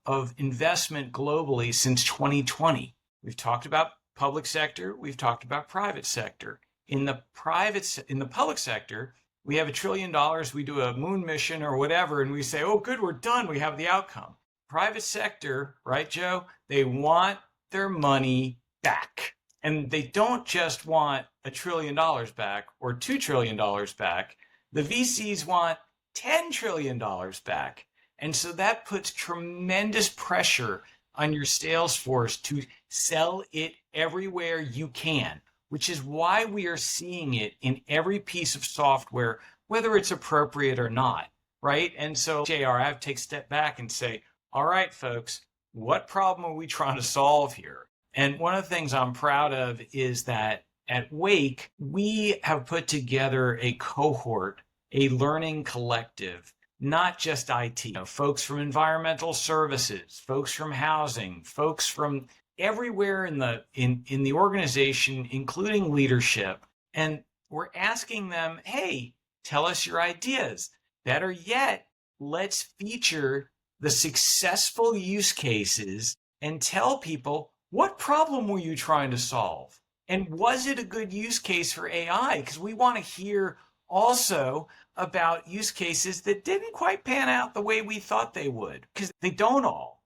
Speaker 6: of investment globally since 2020. We've talked about public sector, we've talked about private sector. In the public sector, we have $1 trillion, we do a moon mission or whatever, and we say, oh, good, we're done, we have the outcome. Private sector, right, Joe? They want their money back. And they don't just want $1 trillion back or $2 trillion back. The VCs want $10 trillion back. And so that puts tremendous pressure on your sales force to sell it everywhere you can, which is why we are seeing it in every piece of software, whether it's appropriate or not, right? And so, JR, I have to take a step back and say, all right, folks, what problem are we trying to solve here? And one of the things I'm proud of is that at Wake, we have put together a cohort, a learning collective, not just IT, folks from environmental services, folks from housing, folks from everywhere in the organization, including leadership. And we're asking them, hey, tell us your ideas. Better yet, let's feature the successful use cases and tell people, what problem were you trying to solve? And was it a good use case for AI? Because we want to hear also about use cases that didn't quite pan out the way we thought they would, because they don't all.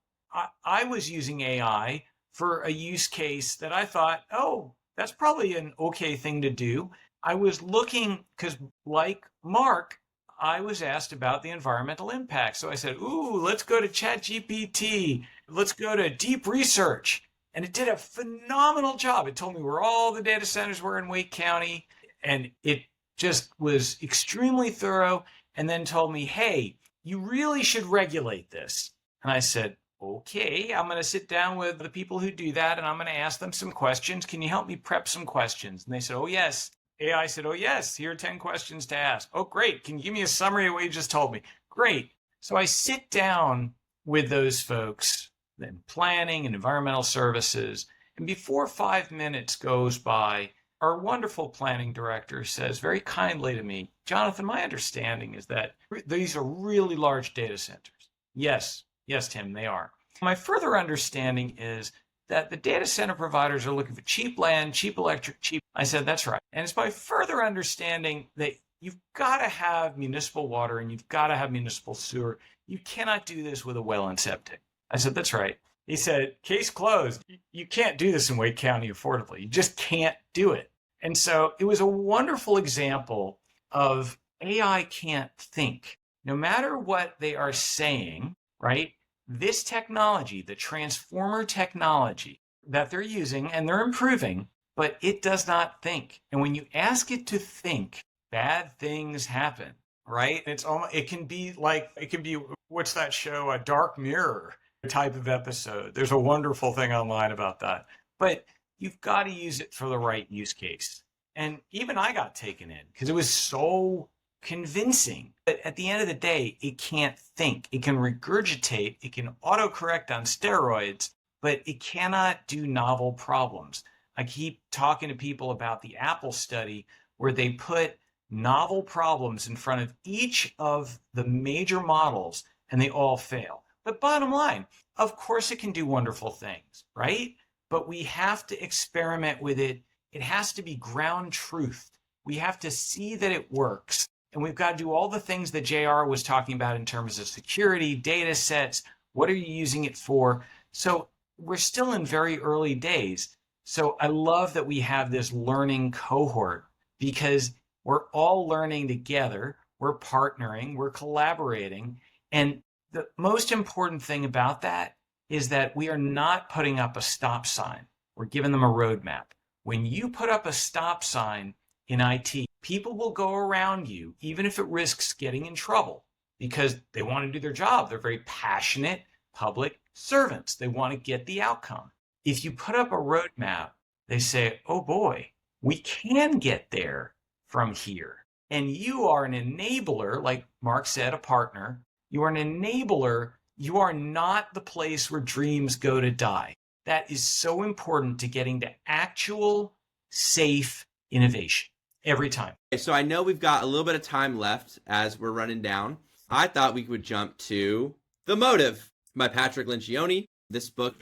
Speaker 6: I was using AI for a use case that I thought, oh, that's probably an okay thing to do. I was looking, because like Mark, I was asked about the environmental impact. So I said, ooh, let's go to ChatGPT. Let's go to deep research. And it did a phenomenal job. It told me where all the data centers were in Wake County. And it just was extremely thorough. And then told me, hey, you really should regulate this. And I said, okay, I'm going to sit down with the people who do that. And I'm going to ask them some questions. Can you help me prep some questions? And they said, oh, yes. AI said, oh, yes, here are 10 questions to ask. Oh, great. Can you give me a summary of what you just told me? Great. So I sit down with those folks in planning and environmental services. And before 5 minutes goes by, our wonderful planning director says very kindly to me, Jonathan, my understanding is that these are really large data centers. Yes, Tim, they are. My further understanding is that the data center providers are looking for cheap land, cheap electric, cheap. I said, that's right. And it's my further understanding that you've got to have municipal water and you've got to have municipal sewer. You cannot do this with a well and septic. I said, that's right. He said, case closed. You can't do this in Wake County affordably. You just can't do it. And so it was a wonderful example of AI can't think. No matter what they are saying, right? This technology, the transformer technology that they're using and they're improving, but it does not think. And when you ask it to think, bad things happen, right? It can be what's that show? A Dark Mirror type of episode. There's a wonderful thing online about that. But you've got to use it for the right use case. And even I got taken in because it was so convincing. But at the end of the day, it can't think. It can regurgitate. It can autocorrect on steroids, but it cannot do novel problems. I keep talking to people about the Apple study where they put novel problems in front of each of the major models and they all fail. But bottom line, of course it can do wonderful things, right? but we have to experiment with it. It has to be ground truth. We have to see that it works. And we've got to do all the things that JR was talking about in terms of security, data sets, what are you using it for? So we're still in very early days. So I love that we have this learning cohort because we're all learning together. We're partnering, we're collaborating. And the most important thing about that is that we are not putting up a stop sign. We're giving them a roadmap. When you put up a stop sign in IT, people will go around you, even if it risks getting in trouble, because they want to do their job. They're very passionate public servants. They want to get the outcome. If you put up a roadmap, they say, oh boy, we can get there from here. And you are an enabler, like Mark said, a partner. You are an enabler. You are not the place where dreams go to die. That is so important to getting to actual, safe innovation every time.
Speaker 1: Okay, so I know we've got a little bit of time left as we're running down. I thought we would jump to The Motive by Patrick Lencioni. This book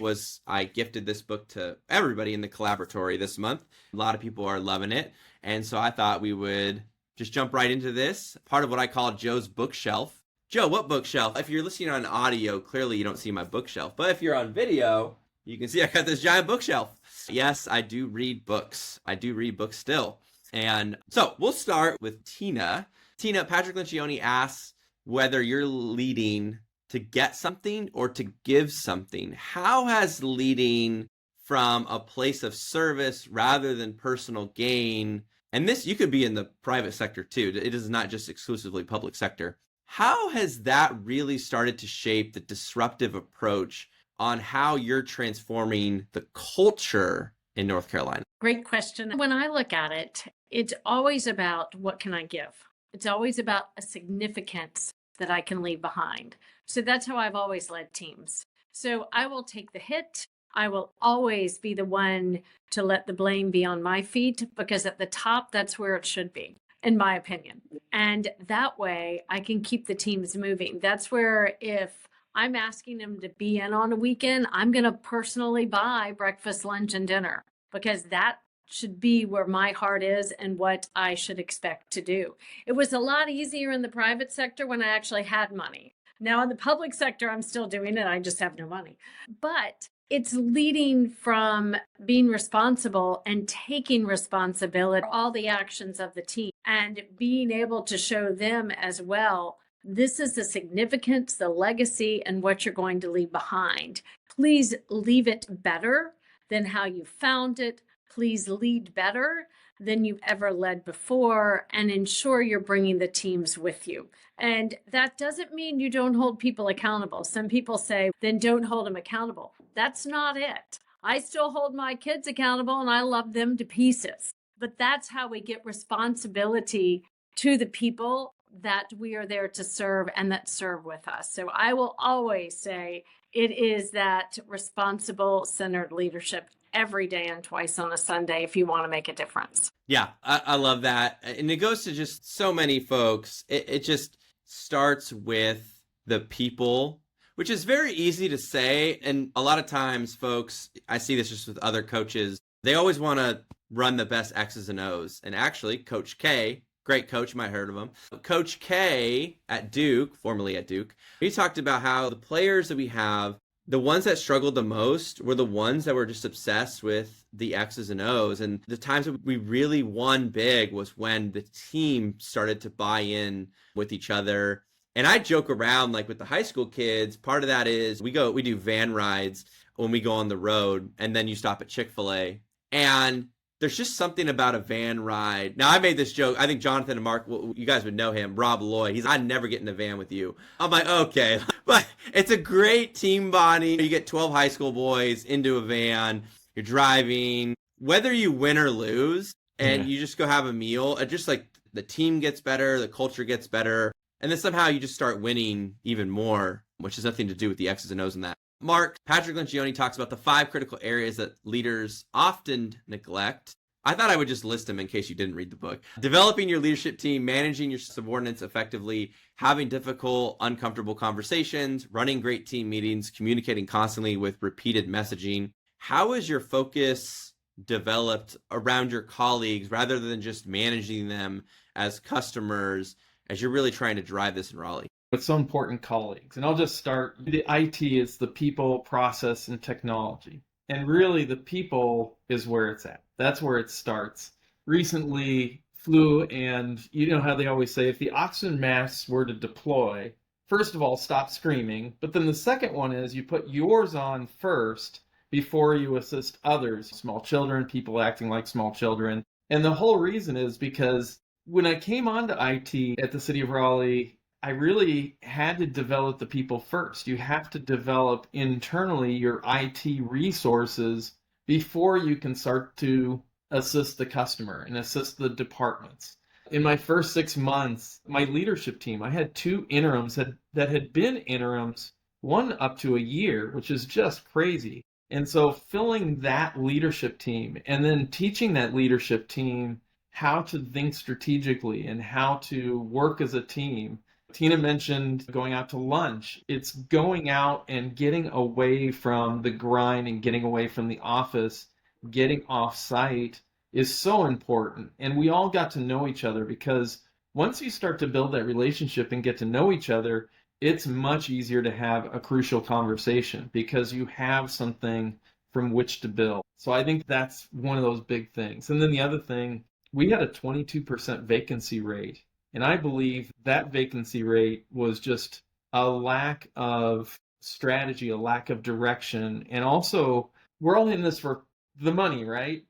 Speaker 1: I gifted this book to everybody in the collaboratory this month. A lot of people are loving it. And so I thought we would just jump right into this, part of what I call Joe's bookshelf. Joe, what bookshelf? If you're listening on audio, clearly you don't see my bookshelf. But if you're on video, you can see I got this giant bookshelf. Yes, I do read books. I do read books still. And so we'll start with Teena. Teena, Patrick Lencioni asks whether you're leading to get something or to give something. How has leading from a place of service rather than personal gain, and this you could be in the private sector too, it is not just exclusively public sector. How has that really started to shape the disruptive approach on how you're transforming the culture in North Carolina?
Speaker 2: Great question. When I look at it, it's always about what can I give? It's always about a significance that I can leave behind. So that's how I've always led teams. So I will take the hit. I will always be the one to let the blame be on my feet, because at the top, that's where it should be, in my opinion. And that way I can keep the teams moving. That's where if I'm asking them to be in on a weekend, I'm going to personally buy breakfast, lunch, and dinner, because that should be where my heart is and what I should expect to do. It was a lot easier in the private sector when I actually had money. Now in the public sector, I'm still doing it. I just have no money. But it's leading from being responsible and taking responsibility for all the actions of the team and being able to show them as well, this is the significance, the legacy, and what you're going to leave behind. Please leave it better than how you found it. Please lead better than you've ever led before, and ensure you're bringing the teams with you. And that doesn't mean you don't hold people accountable. Some people say, then don't hold them accountable. That's not it. I still hold my kids accountable and I love them to pieces. But that's how we get responsibility to the people that we are there to serve and that serve with us. So I will always say it is that responsible, centered leadership every day and twice on a Sunday if you want to make a difference.
Speaker 1: Yeah, I love that. And it goes to just so many folks. It just starts with the people, which is very easy to say. And a lot of times, folks, I see this just with other coaches, they always want to run the best X's and O's. And actually, Coach K, great coach, you might have heard of him. Coach K at Duke, formerly at Duke, he talked about how the players that we have, the ones that struggled the most were the ones that were just obsessed with the X's and O's. And the times that we really won big was when the team started to buy in with each other. And I joke around, like with the high school kids, part of that is we do van rides when we go on the road, and then you stop at Chick-fil-A. And there's just something about a van ride. Now, I made this joke. I think Jonathan and Mark, you guys would know him, Rob Lloyd. He's, I'd never get in a van with you. I'm like, okay. But it's a great team bonding. You get 12 high school boys into a van. You're driving. Whether you win or lose, and you just go have a meal, it just like the team gets better, the culture gets better. And then somehow you just start winning even more, which has nothing to do with the X's and O's in that. Mark, Patrick Lencioni talks about the 5 critical areas that leaders often neglect. I thought I would just list them in case you didn't read the book. Developing your leadership team, managing your subordinates effectively, having difficult, uncomfortable conversations, running great team meetings, communicating constantly with repeated messaging, How is your focus developed around your colleagues rather than just managing them as customers as you're really trying to drive this in Raleigh?
Speaker 3: It's so important, colleagues. And I'll just start. The IT is the people, process, and technology. And really, the people is where it's at. That's where it starts. Recently flew, and you know how they always say, if the oxygen masks were to deploy, first of all, stop screaming. But then the second one is you put yours on first before you assist others, small children, people acting like small children. And the whole reason is because when I came onto IT at the city of Raleigh, I really had to develop the people first. You have to develop internally your IT resources before you can start to assist the customer and assist the departments. In my first 6 months, my leadership team, I had 2 interims that had been interims, one up to a year, which is just crazy. And so filling that leadership team and then teaching that leadership team how to think strategically and how to work as a team. Teena mentioned going out to lunch. It's going out and getting away from the grind and getting away from the office, getting off site is so important. And we all got to know each other because once you start to build that relationship and get to know each other, it's much easier to have a crucial conversation because you have something from which to build. So I think that's one of those big things. And then the other thing, we had a 22% vacancy rate. And I believe that vacancy rate was just a lack of strategy, a lack of direction. And also, we're all in this for the money, right?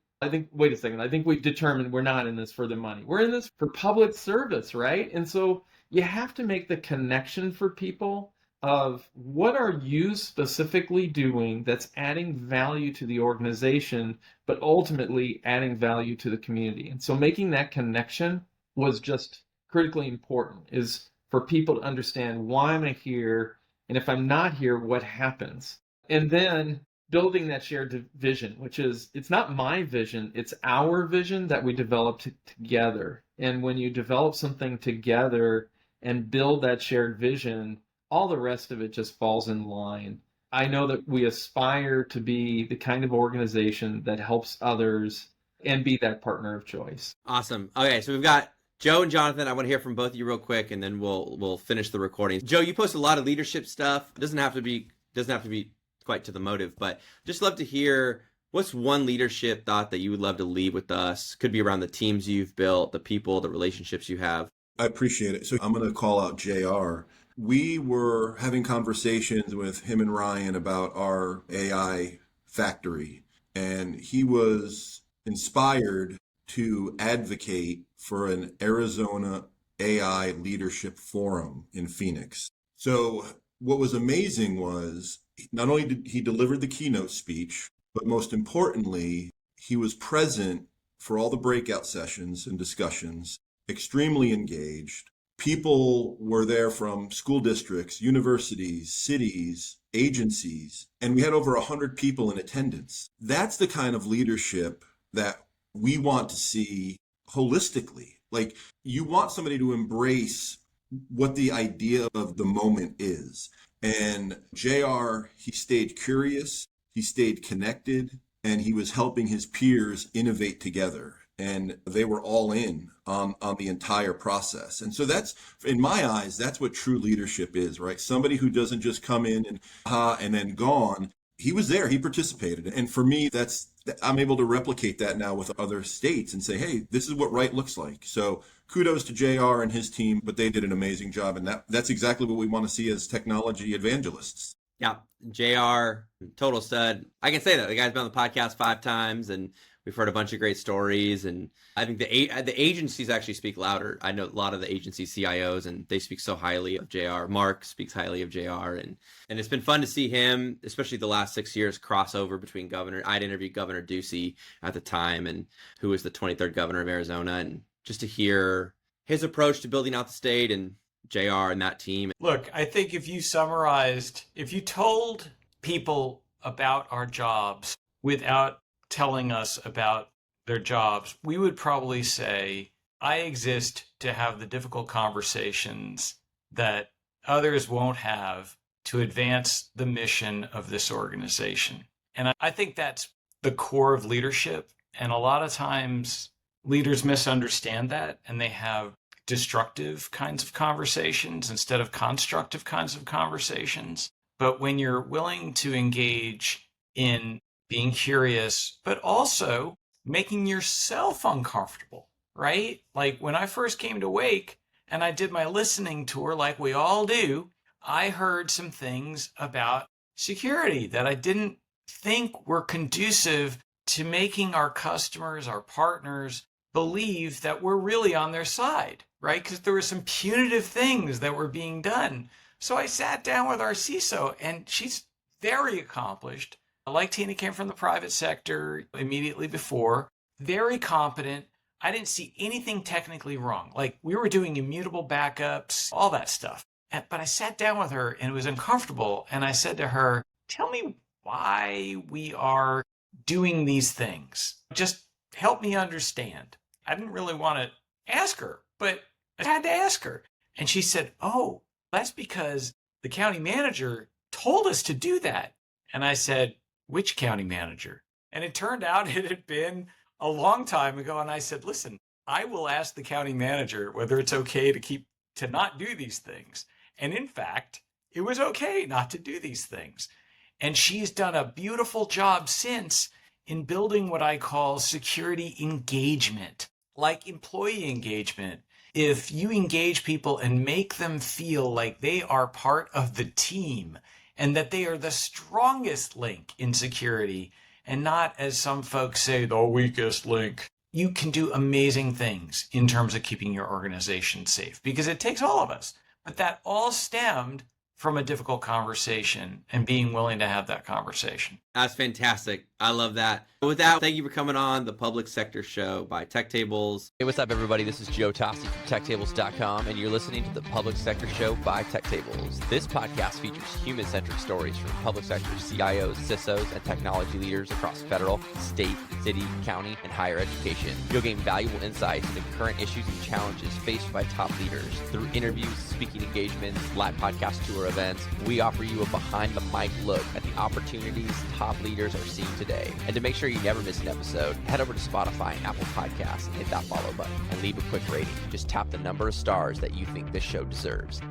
Speaker 3: Wait a second, I think we've determined we're not in this for the money. We're in this for public service, right? And so you have to make the connection for people of what are you specifically doing that's adding value to the organization, but ultimately adding value to the community. And so making that connection was just critically important, is for people to understand, why am I here? And if I'm not here, what happens? And then building that shared vision, which is, it's not my vision, it's our vision that we developed together. And when you develop something together and build that shared vision, all the rest of it just falls in line. I know that we aspire to be the kind of organization that helps others and be that partner of choice.
Speaker 1: Awesome. Okay, so we've got Joe and Jonathan. I want to hear from both of you real quick, and then we'll finish the recording. Joe, you post a lot of leadership stuff. It doesn't have to be quite to the motive, but just love to hear, what's one leadership thought that you would love to leave with us? Could be around the teams you've built, the people, the relationships you have.
Speaker 5: I appreciate it. So I'm going to call out JR. We were having conversations with him and Ryan about our AI factory, and he was inspired to advocate for an Arizona AI leadership forum in Phoenix. So what was amazing was not only did he deliver the keynote speech, but most importantly, he was present for all the breakout sessions and discussions, extremely engaged. People were there from school districts, universities, cities, agencies, and we had over 100 people in attendance. That's the kind of leadership that we want to see holistically. Like, you want somebody to embrace what the idea of the moment is. And JR, he stayed curious, he stayed connected, and he was helping his peers innovate together. And they were all in on the entire process. And so that's, in my eyes, that's what true leadership is, right? Somebody who doesn't just come in and then gone. He was there, he participated. And for me, I'm able to replicate that now with other states and say, hey, this is what right looks like. So kudos to JR and his team, but they did an amazing job. And that's exactly what we want to see as technology evangelists.
Speaker 1: Yeah, JR, total stud. I can say that. The guy's been on the podcast 5 times, and we've heard a bunch of great stories. And I think the agencies actually speak louder. I know a lot of the agency CIOs, and they speak so highly of JR. Mark speaks highly of JR. And it's been fun to see him, especially the last 6 years, cross over between governor. I'd interviewed Governor Ducey at the time, and who was the 23rd governor of Arizona. And just to hear his approach to building out the state and JR and that team.
Speaker 6: Look, I think if you told people about our jobs without telling us about their jobs, we would probably say, I exist to have the difficult conversations that others won't have to advance the mission of this organization. And I think that's the core of leadership. And a lot of times leaders misunderstand that and they have destructive kinds of conversations instead of constructive kinds of conversations. But when you're willing to engage in being curious, but also making yourself uncomfortable, right? Like when I first came to Wake and I did my listening tour, like we all do, I heard some things about security that I didn't think were conducive to making our customers, our partners, believe that we're really on their side, right? Because there were some punitive things that were being done. So I sat down with our CISO, and she's very accomplished. Like Teena, came from the private sector immediately before, very competent. I didn't see anything technically wrong. Like we were doing immutable backups, all that stuff. But I sat down with her and it was uncomfortable. And I said to her, tell me why we are doing these things. Just help me understand. I didn't really want to ask her, but I had to ask her. And she said, oh, that's because the county manager told us to do that. And I said, which county manager? And it turned out it had been a long time ago. And I said, listen, I will ask the county manager whether it's okay to not do these things. And in fact, it was okay not to do these things. And she's done a beautiful job since in building what I call security engagement, like employee engagement. If you engage people and make them feel like they are part of the team and that they are the strongest link in security and not, as some folks say, the weakest link, you can do amazing things in terms of keeping your organization safe because it takes all of us. But that all stemmed from a difficult conversation and being willing to have that conversation.
Speaker 1: That's fantastic. I love that. With that, thank you for coming on the Public Sector Show by Tech Tables. Hey, what's up, everybody? This is Joe Tossi from TechTables.com, and you're listening to the Public Sector Show by Tech Tables. This podcast features human-centric stories from public sector CIOs, CISOs, and technology leaders across federal, state, city, county, and higher education. You'll gain valuable insights into current issues and challenges faced by top leaders. Through interviews, speaking engagements, live podcast tour events, we offer you a behind-the-mic look at the opportunities top leaders are seeing today. And to make sure you never miss an episode, head over to Spotify and Apple Podcasts and hit that follow button and leave a quick rating. Just tap the number of stars that you think this show deserves.